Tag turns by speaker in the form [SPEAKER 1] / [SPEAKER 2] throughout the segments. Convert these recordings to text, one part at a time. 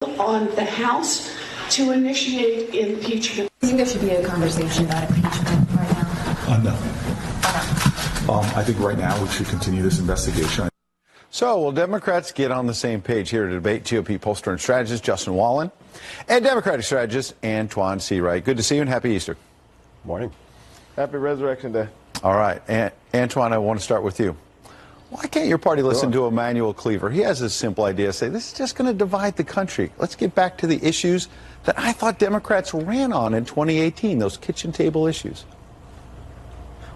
[SPEAKER 1] on the House to initiate impeachment.
[SPEAKER 2] Do you think there should be a conversation about impeachment right now?
[SPEAKER 3] No. I think right now we should continue this investigation.
[SPEAKER 4] So, will Democrats get on the same page here to debate GOP pollster and strategist Justin Wallin and Democratic strategist Antjuan Seawright? Good to see you and happy Easter.
[SPEAKER 5] Morning. Happy Resurrection Day.
[SPEAKER 4] All right. Antjuan, I want to start with you. Why can't your party listen to Emmanuel Cleaver? He has a simple idea. Say, this is just going to divide the country. Let's get back to the issues that I thought Democrats ran on in 2018, those kitchen table issues.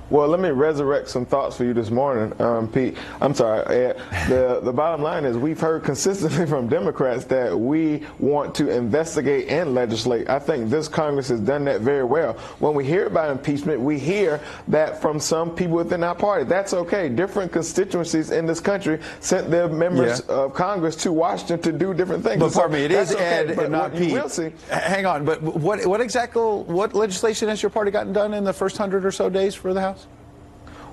[SPEAKER 5] Well, let me resurrect some thoughts for you this morning, Pete. I'm sorry, Ed. The bottom line is we've heard consistently from Democrats that we want to investigate and legislate. I think this Congress has done that very well. When we hear about impeachment, we hear that from some people within our party. That's okay. Different constituencies in this country sent their members of Congress to Washington to do different things.
[SPEAKER 4] But pardon me, it is
[SPEAKER 5] okay,
[SPEAKER 4] Ed and not Pete.
[SPEAKER 5] You will see.
[SPEAKER 4] Hang on, but what legislation has your party gotten done in the first 100 or so days for the House?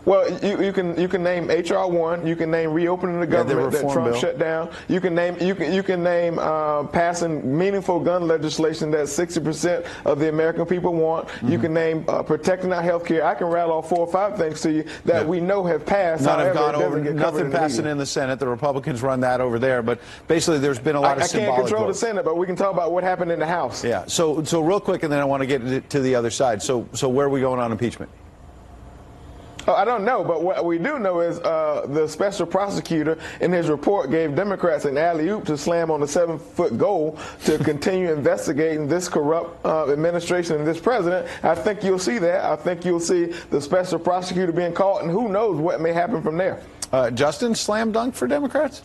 [SPEAKER 5] Well, you can name H.R. 1. You can name reopening the government that Trump shut down. You can name passing meaningful gun legislation that 60% of the American people want. You can name protecting our health care. I can rattle off 4 or 5 things to you that we know have passed.
[SPEAKER 4] None have gone over. Nothing passing in the Senate. The Republicans run that over there. But basically, there's been a lot of symbolic
[SPEAKER 5] I can't control
[SPEAKER 4] votes.
[SPEAKER 5] the Senate, but we can talk about what happened in the House.
[SPEAKER 4] Yeah. So real quick, and then I want to get to the other side. So where are we going on impeachment?
[SPEAKER 5] I don't know, but what we do know is the special prosecutor in his report gave Democrats an alley-oop to slam on the 7-foot goal to continue investigating this corrupt administration and this president. I think you'll see that. I think you'll see the special prosecutor being caught, and who knows what may happen from there.
[SPEAKER 4] Justin, slam dunk for Democrats?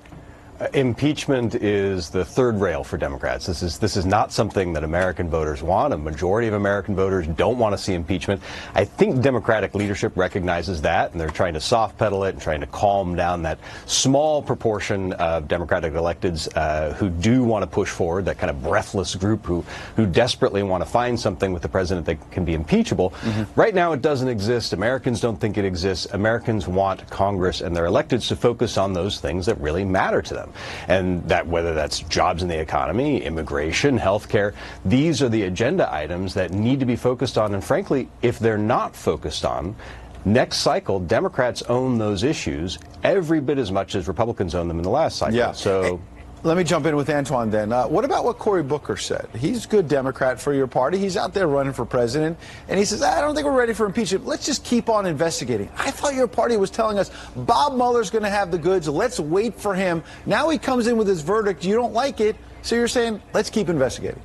[SPEAKER 6] Impeachment is the third rail for Democrats. This is not something that American voters want. A majority of American voters don't want to see impeachment. I think Democratic leadership recognizes that, and they're trying to soft pedal it and trying to calm down that small proportion of Democratic electeds who do want to push forward, that kind of breathless group who desperately want to find something with the president that can be impeachable. Right now, it doesn't exist. Americans don't think it exists. Americans want Congress and their electeds to focus on those things that really matter to them. And that whether that's jobs in the economy, immigration, health care, these are the agenda items that need to be focused on. And frankly, if they're not focused on, next cycle, Democrats own those issues every bit as much as Republicans own them in the last cycle.
[SPEAKER 4] Yeah.
[SPEAKER 6] So.
[SPEAKER 4] Let me jump in with Antjuan then. What about what Cory Booker said? He's a good Democrat for your party. He's out there running for president. And he says, I don't think we're ready for impeachment. Let's just keep on investigating. I thought your party was telling us Bob Mueller's going to have the goods. Let's wait for him. Now he comes in with his verdict. You don't like it. So you're saying, let's keep investigating.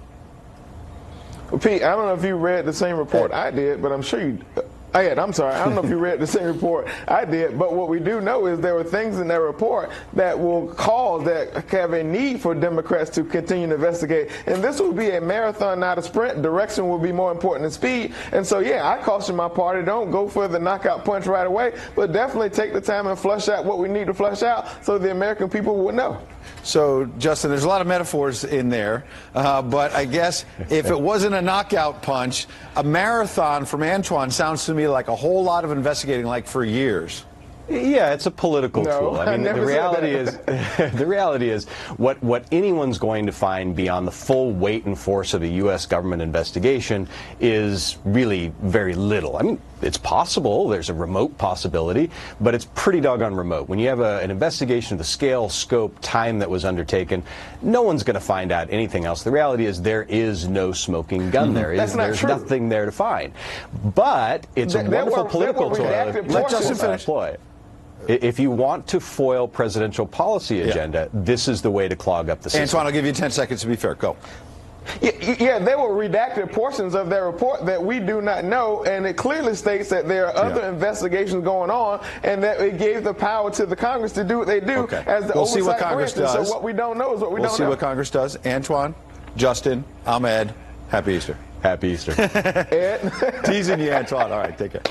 [SPEAKER 5] Well, Pete, I don't know if you read the same report I did, but I'm sure you... I'm sorry. I don't know if you read the same report I did, but what we do know is there were things in that report that will cause, that have a need for Democrats to continue to investigate. And this will be a marathon, not a sprint. Direction will be more important than speed. And so, I caution my party, don't go for the knockout punch right away, but definitely take the time and flush out what we need to flush out so the American people will know.
[SPEAKER 4] So, Justin, there's a lot of metaphors in there, but I guess if it wasn't a knockout punch, a marathon from Antjuan sounds to me like a whole lot of investigating, like for years.
[SPEAKER 6] Yeah, it's a political tool. I mean, the reality is what anyone's going to find beyond the full weight and force of a U.S. government investigation is really very little. I mean, it's possible. There's a remote possibility, but it's pretty doggone remote. When you have an investigation of the scale, scope, time that was undertaken, no one's going to find out anything else. The reality is there is no smoking gun there. There's nothing there to find. But it's a wonderful political tool.
[SPEAKER 4] Let Justin finish.
[SPEAKER 6] If you want to foil presidential policy agenda, this is the way to clog up the system.
[SPEAKER 4] Antjuan, I'll give you 10 seconds to be fair. Go.
[SPEAKER 5] Yeah, there were redacted portions of their report that we do not know, and it clearly states that there are other investigations going on, and that it gave the power to the Congress to do what they do as the oversight.
[SPEAKER 4] See what Congress does.
[SPEAKER 5] So what we don't know is what we don't know.
[SPEAKER 4] We'll see what Congress does. Antjuan, Justin, I'm Ed. Happy Easter.
[SPEAKER 6] Happy Easter.
[SPEAKER 5] Ed.
[SPEAKER 4] Teasing you, Antjuan. All right, take care.